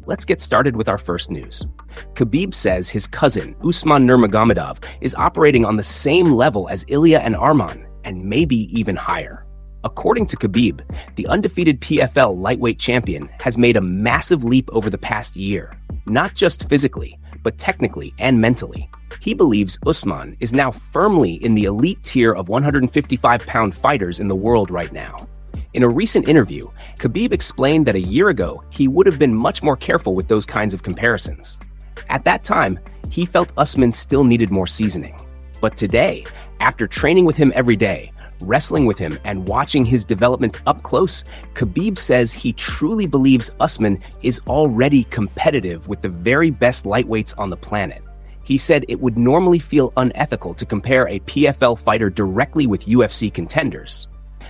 Let's get started with our first news. Khabib says his cousin, Usman Nurmagomedov, is operating on the same level as Ilia and Arman, and maybe even higher. According to Khabib, the undefeated PFL lightweight champion has made a massive leap over the past year, not just physically, but technically and mentally. He believes Usman is now firmly in the elite tier of 155-pound fighters in the world right now. In a recent interview, Khabib explained that a year ago, he would have been much more careful with those kinds of comparisons. At that time, he felt Usman still needed more seasoning. But today, after training with him every day, wrestling with him, and watching his development up close, Khabib says he truly believes Usman is already competitive with the very best lightweights on the planet. He said it would normally feel unethical to compare a PFL fighter directly with UFC contenders.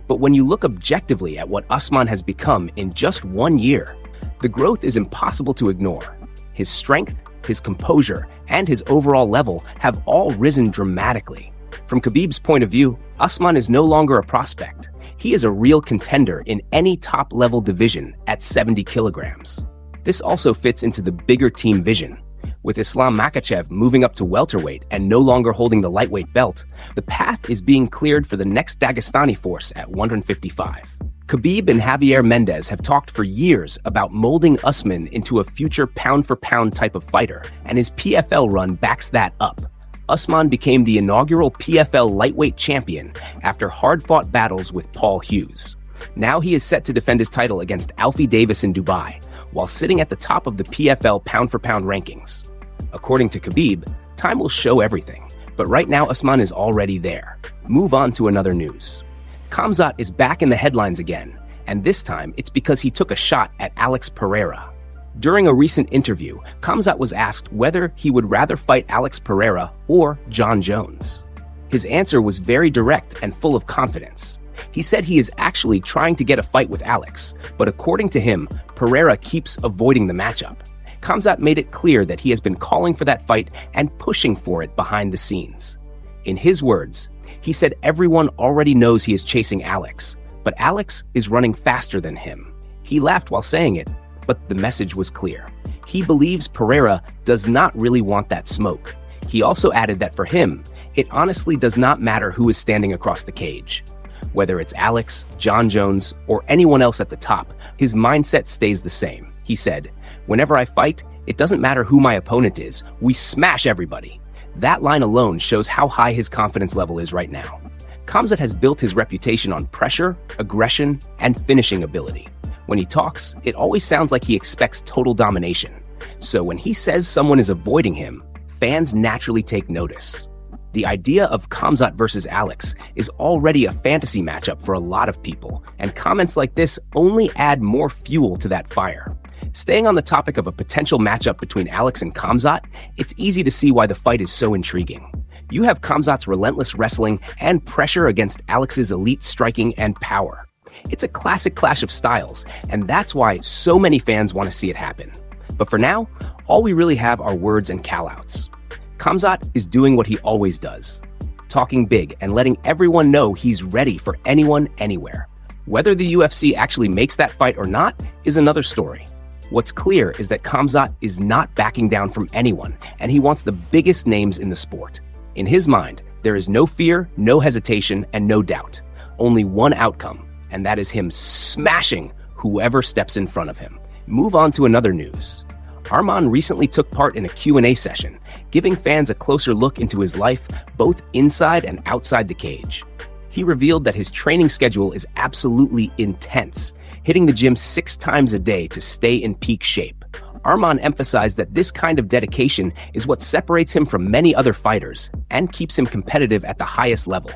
But when you look objectively at what Usman has become in just 1 year, the growth is impossible to ignore. His strength, his composure, and his overall level have all risen dramatically. From Khabib's point of view, Usman is no longer a prospect. He is a real contender in any top-level division at 70 kilograms. This also fits into the bigger team vision. With Islam Makhachev moving up to welterweight and no longer holding the lightweight belt, the path is being cleared for the next Dagestani force at 155. Khabib and Javier Mendez have talked for years about molding Usman into a future pound-for-pound type of fighter, and his PFL run backs that up. Usman became the inaugural PFL lightweight champion after hard-fought battles with Paul Hughes. Now he is set to defend his title against Alfie Davis in Dubai, while sitting at the top of the PFL pound-for-pound rankings. According to Khabib, time will show everything, but right now Usman is already there. Move on to another news. Khamzat is back in the headlines again, and this time it's because he took a shot at Alex Pereira. During a recent interview, Khamzat was asked whether he would rather fight Alex Pereira or John Jones. His answer was very direct and full of confidence. He said he is actually trying to get a fight with Alex, but according to him, Pereira keeps avoiding the matchup. Khamzat made it clear that he has been calling for that fight and pushing for it behind the scenes. In his words, he said everyone already knows he is chasing Alex, but Alex is running faster than him. He laughed while saying it, but the message was clear. He believes Pereira does not really want that smoke. He also added that for him, it honestly does not matter who is standing across the cage. Whether it's Alex, John Jones, or anyone else at the top, his mindset stays the same. He said, "Whenever I fight, it doesn't matter who my opponent is, we smash everybody." That line alone shows how high his confidence level is right now. Khamzat has built his reputation on pressure, aggression, and finishing ability. When he talks, it always sounds like he expects total domination. So when he says someone is avoiding him, fans naturally take notice. The idea of Khamzat versus Alex is already a fantasy matchup for a lot of people, and comments like this only add more fuel to that fire. Staying on the topic of a potential matchup between Alex and Khamzat, it's easy to see why the fight is so intriguing. You have Khamzat's relentless wrestling and pressure against Alex's elite striking and power. It's a classic clash of styles, and that's why so many fans want to see it happen. But for now, all we really have are words and call-outs. Khamzat is doing what he always does, talking big and letting everyone know he's ready for anyone, anywhere. Whether the UFC actually makes that fight or not is another story. What's clear is that Khamzat is not backing down from anyone, and he wants the biggest names in the sport. In his mind, there is no fear, no hesitation, and no doubt. Only one outcome, and that is him smashing whoever steps in front of him. Move on to another news. Arman recently took part in a Q&A session, giving fans a closer look into his life, both inside and outside the cage. He revealed that his training schedule is absolutely intense, hitting the gym 6 times a day to stay in peak shape. Arman emphasized that this kind of dedication is what separates him from many other fighters and keeps him competitive at the highest level.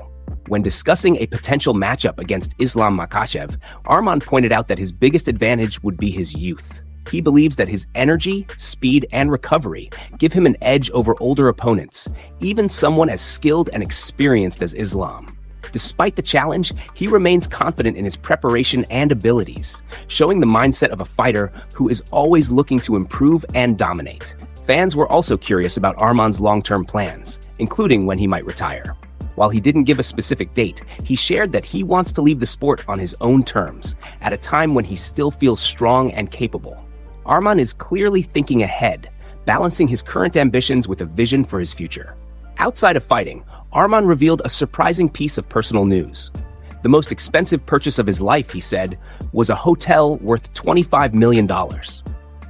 When discussing a potential matchup against Islam Makhachev, Arman pointed out that his biggest advantage would be his youth. He believes that his energy, speed, and recovery give him an edge over older opponents, even someone as skilled and experienced as Islam. Despite the challenge, he remains confident in his preparation and abilities, showing the mindset of a fighter who is always looking to improve and dominate. Fans were also curious about Arman's long-term plans, including when he might retire. While he didn't give a specific date, he shared that he wants to leave the sport on his own terms, at a time when he still feels strong and capable. Arman is clearly thinking ahead, balancing his current ambitions with a vision for his future. Outside of fighting, Arman revealed a surprising piece of personal news. The most expensive purchase of his life, he said, was a hotel worth $25 million.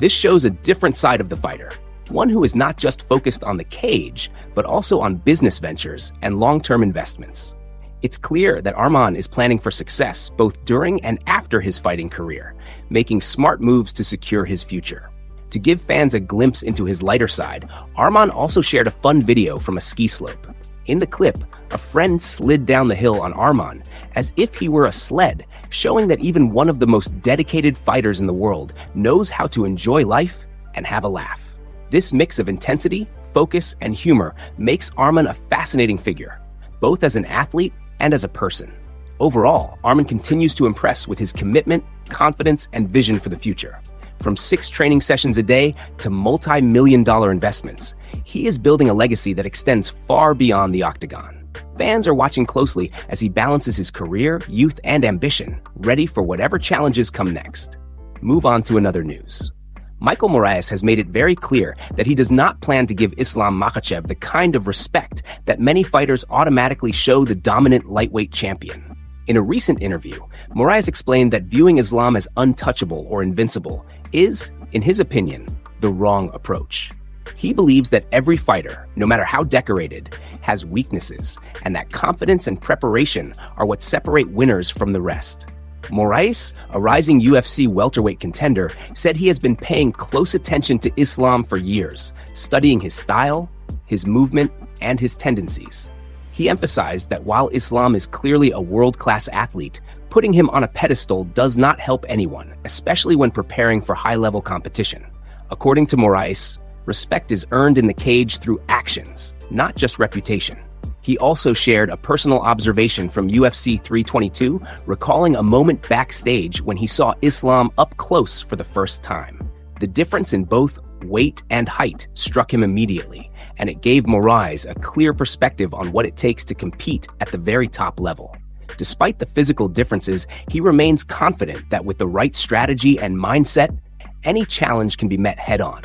This shows a different side of the fighter, one who is not just focused on the cage, but also on business ventures and long-term investments. It's clear that Arman is planning for success both during and after his fighting career, making smart moves to secure his future. To give fans a glimpse into his lighter side, Arman also shared a fun video from a ski slope. In the clip, a friend slid down the hill on Arman as if he were a sled, showing that even one of the most dedicated fighters in the world knows how to enjoy life and have a laugh. This mix of intensity, focus, and humor makes Arman a fascinating figure, both as an athlete and as a person. Overall, Arman continues to impress with his commitment, confidence, and vision for the future. From 6 training sessions a day to multi-million-dollar investments, he is building a legacy that extends far beyond the octagon. Fans are watching closely as he balances his career, youth, and ambition, ready for whatever challenges come next. Move on to another news. Michael Moraes has made it very clear that he does not plan to give Islam Makhachev the kind of respect that many fighters automatically show the dominant lightweight champion. In a recent interview, Moraes explained that viewing Islam as untouchable or invincible is, in his opinion, the wrong approach. He believes that every fighter, no matter how decorated, has weaknesses, and that confidence and preparation are what separate winners from the rest. Moraes, a rising UFC welterweight contender, said he has been paying close attention to Islam for years, studying his style, his movement, and his tendencies. He emphasized that while Islam is clearly a world-class athlete, putting him on a pedestal does not help anyone, especially when preparing for high-level competition. According to Moraes, respect is earned in the cage through actions, not just reputation. He also shared a personal observation from UFC 322, recalling a moment backstage when he saw Islam up close for the first time. The difference in both weight and height struck him immediately, and it gave Moraes a clear perspective on what it takes to compete at the very top level. Despite the physical differences, he remains confident that with the right strategy and mindset, any challenge can be met head-on.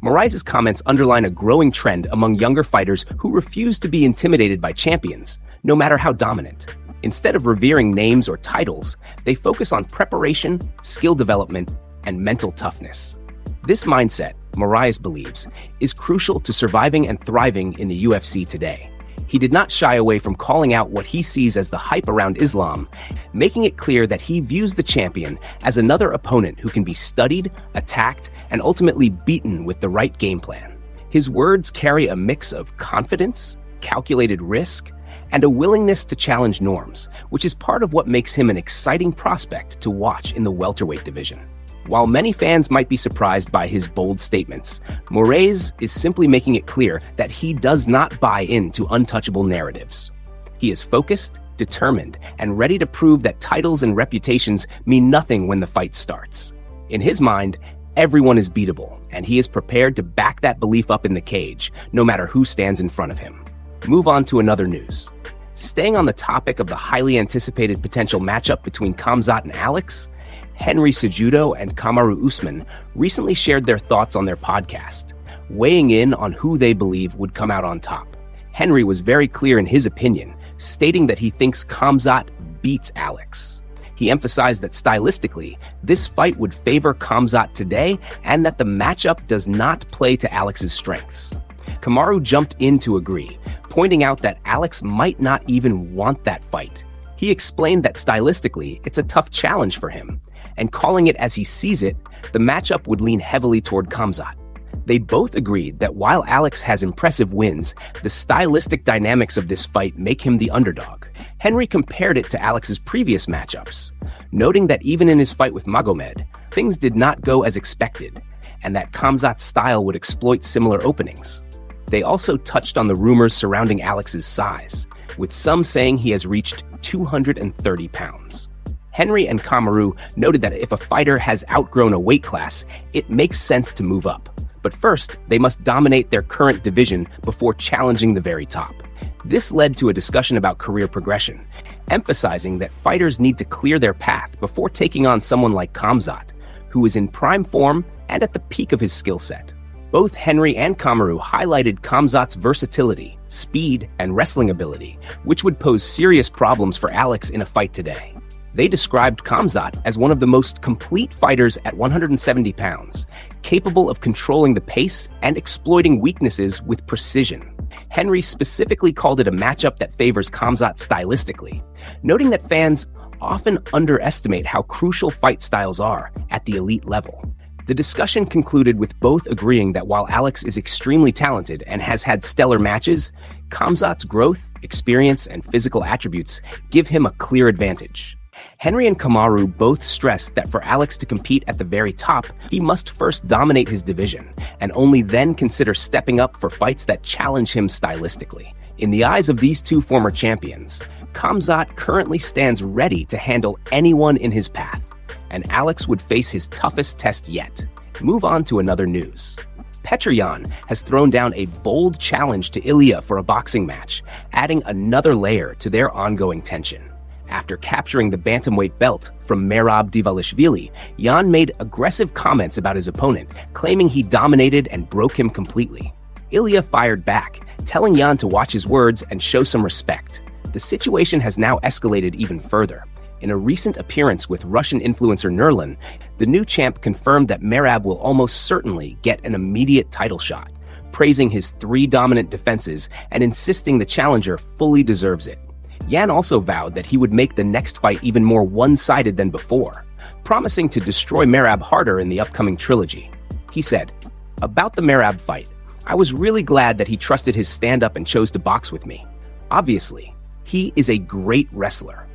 Moraes' comments underline a growing trend among younger fighters who refuse to be intimidated by champions, no matter how dominant. Instead of revering names or titles, they focus on preparation, skill development, and mental toughness. This mindset, Moraes believes, is crucial to surviving and thriving in the UFC today. He did not shy away from calling out what he sees as the hype around Islam, making it clear that he views the champion as another opponent who can be studied, attacked, and ultimately beaten with the right game plan. His words carry a mix of confidence, calculated risk, and a willingness to challenge norms, which is part of what makes him an exciting prospect to watch in the welterweight division. While many fans might be surprised by his bold statements, Moraes is simply making it clear that he does not buy into untouchable narratives. He is focused, determined, and ready to prove that titles and reputations mean nothing when the fight starts. In his mind, everyone is beatable, and he is prepared to back that belief up in the cage, no matter who stands in front of him. Move on to another news. Staying on the topic of the highly anticipated potential matchup between Khamzat and Alex, Henry Cejudo and Kamaru Usman recently shared their thoughts on their podcast, weighing in on who they believe would come out on top. Henry was very clear in his opinion, stating that he thinks Khamzat beats Alex. He emphasized that stylistically, this fight would favor Khamzat today and that the matchup does not play to Alex's strengths. Kamaru jumped in to agree, pointing out that Alex might not even want that fight. He explained that stylistically, it's a tough challenge for him, and calling it as he sees it, the matchup would lean heavily toward Khamzat. They both agreed that while Alex has impressive wins, the stylistic dynamics of this fight make him the underdog. Henry compared it to Alex's previous matchups, noting that even in his fight with Magomed, things did not go as expected, and that Khamzat's style would exploit similar openings. They also touched on the rumors surrounding Alex's size, with some saying he has reached 230 pounds. Henry and Kamaru noted that if a fighter has outgrown a weight class, it makes sense to move up. But first, they must dominate their current division before challenging the very top. This led to a discussion about career progression, emphasizing that fighters need to clear their path before taking on someone like Khamzat, who is in prime form and at the peak of his skill set. Both Henry and Kamaru highlighted Khamzat's versatility, speed, and wrestling ability, which would pose serious problems for Alex in a fight today. They described Khamzat as one of the most complete fighters at 170 pounds, capable of controlling the pace and exploiting weaknesses with precision. Henry specifically called it a matchup that favors Khamzat stylistically, noting that fans often underestimate how crucial fight styles are at the elite level. The discussion concluded with both agreeing that while Alex is extremely talented and has had stellar matches, Khamzat's growth, experience, and physical attributes give him a clear advantage. Henry and Kamaru both stressed that for Alex to compete at the very top, he must first dominate his division, and only then consider stepping up for fights that challenge him stylistically. In the eyes of these two former champions, Khamzat currently stands ready to handle anyone in his path, and Alex would face his toughest test yet. Move on to another news. Petr Yan has thrown down a bold challenge to Ilia for a boxing match, adding another layer to their ongoing tension. After capturing the bantamweight belt from Merab Dvalishvili, Yan made aggressive comments about his opponent, claiming he dominated and broke him completely. Ilia fired back, telling Yan to watch his words and show some respect. The situation has now escalated even further. In a recent appearance with Russian influencer Nurlan, the new champ confirmed that Merab will almost certainly get an immediate title shot, praising his 3 dominant defenses and insisting the challenger fully deserves it. Yan also vowed that he would make the next fight even more one-sided than before, promising to destroy Merab harder in the upcoming trilogy. He said, "About the Merab fight, I was really glad that he trusted his stand-up and chose to box with me. Obviously, he is a great wrestler,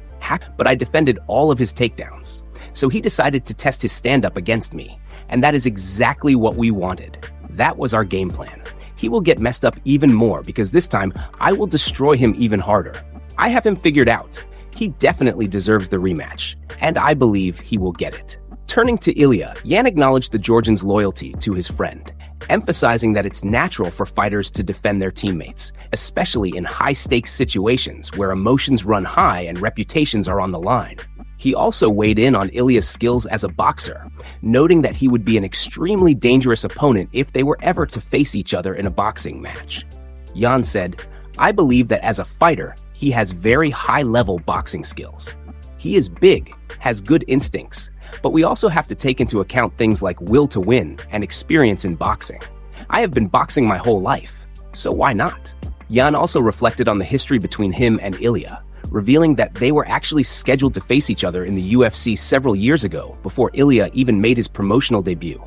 but I defended all of his takedowns. So he decided to test his stand-up against me, and that is exactly what we wanted. That was our game plan. He will get messed up even more because this time I will destroy him even harder. I have him figured out. He definitely deserves the rematch, and I believe he will get it." Turning to Ilia, Yan acknowledged the Georgian's loyalty to his friend, emphasizing that it's natural for fighters to defend their teammates, especially in high-stakes situations where emotions run high and reputations are on the line. He also weighed in on Ilia's skills as a boxer, noting that he would be an extremely dangerous opponent if they were ever to face each other in a boxing match. Yan said, "I believe that as a fighter, he has very high-level boxing skills. He is big, has good instincts, but we also have to take into account things like will to win and experience in boxing. I have been boxing my whole life, so why not?" Yan also reflected on the history between him and Ilia, revealing that they were actually scheduled to face each other in the UFC several years ago before Ilia even made his promotional debut,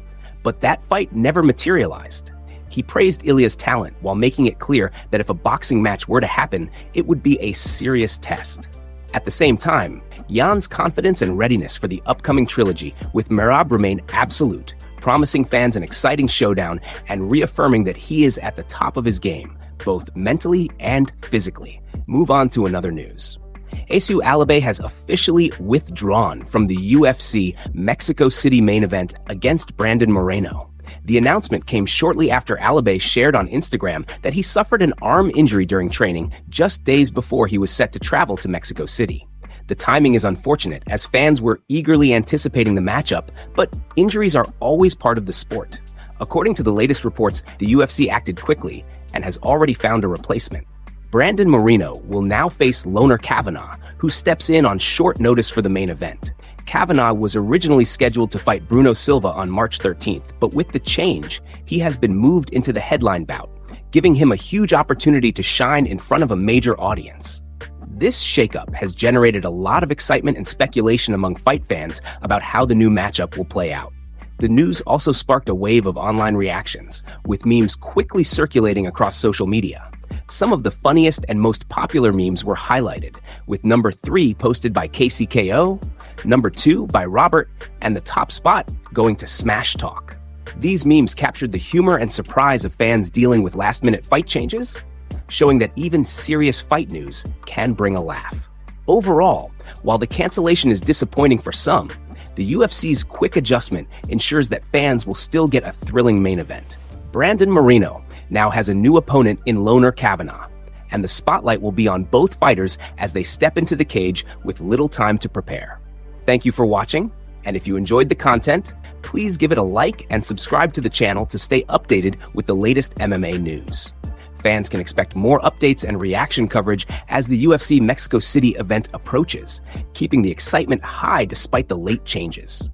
but that fight never materialized. He praised Ilia's talent while making it clear that if a boxing match were to happen, it would be a serious test. At the same time, Yan's confidence and readiness for the upcoming trilogy with Merab remain absolute, promising fans an exciting showdown and reaffirming that he is at the top of his game, both mentally and physically. Move on to another news. Jesus Alabay has officially withdrawn from the UFC Mexico City main event against Brandon Moreno. The announcement came shortly after Alabay shared on Instagram that he suffered an arm injury during training just days before he was set to travel to Mexico City. The timing is unfortunate, as fans were eagerly anticipating the matchup, but injuries are always part of the sport. According to the latest reports, the UFC acted quickly and has already found a replacement. Brandon Moreno will now face Loner Kavanagh, who steps in on short notice for the main event. Kavanagh was originally scheduled to fight Bruno Silva on March 13th, but with the change, he has been moved into the headline bout, giving him a huge opportunity to shine in front of a major audience. This shakeup has generated a lot of excitement and speculation among fight fans about how the new matchup will play out. The news also sparked a wave of online reactions, with memes quickly circulating across social media. Some of the funniest and most popular memes were highlighted, with number 3 posted by KCKO, number 2 by Robert, and the top spot going to Smash Talk. These memes captured the humor and surprise of fans dealing with last-minute fight changes, showing that even serious fight news can bring a laugh. Overall, while the cancellation is disappointing for some, the UFC's quick adjustment ensures that fans will still get a thrilling main event. Brandon Moreno now has a new opponent in Loner Kavanagh, and the spotlight will be on both fighters as they step into the cage with little time to prepare. Thank you for watching, and if you enjoyed the content, please give it a like and subscribe to the channel to stay updated with the latest MMA news. Fans can expect more updates and reaction coverage as the UFC Mexico City event approaches, keeping the excitement high despite the late changes.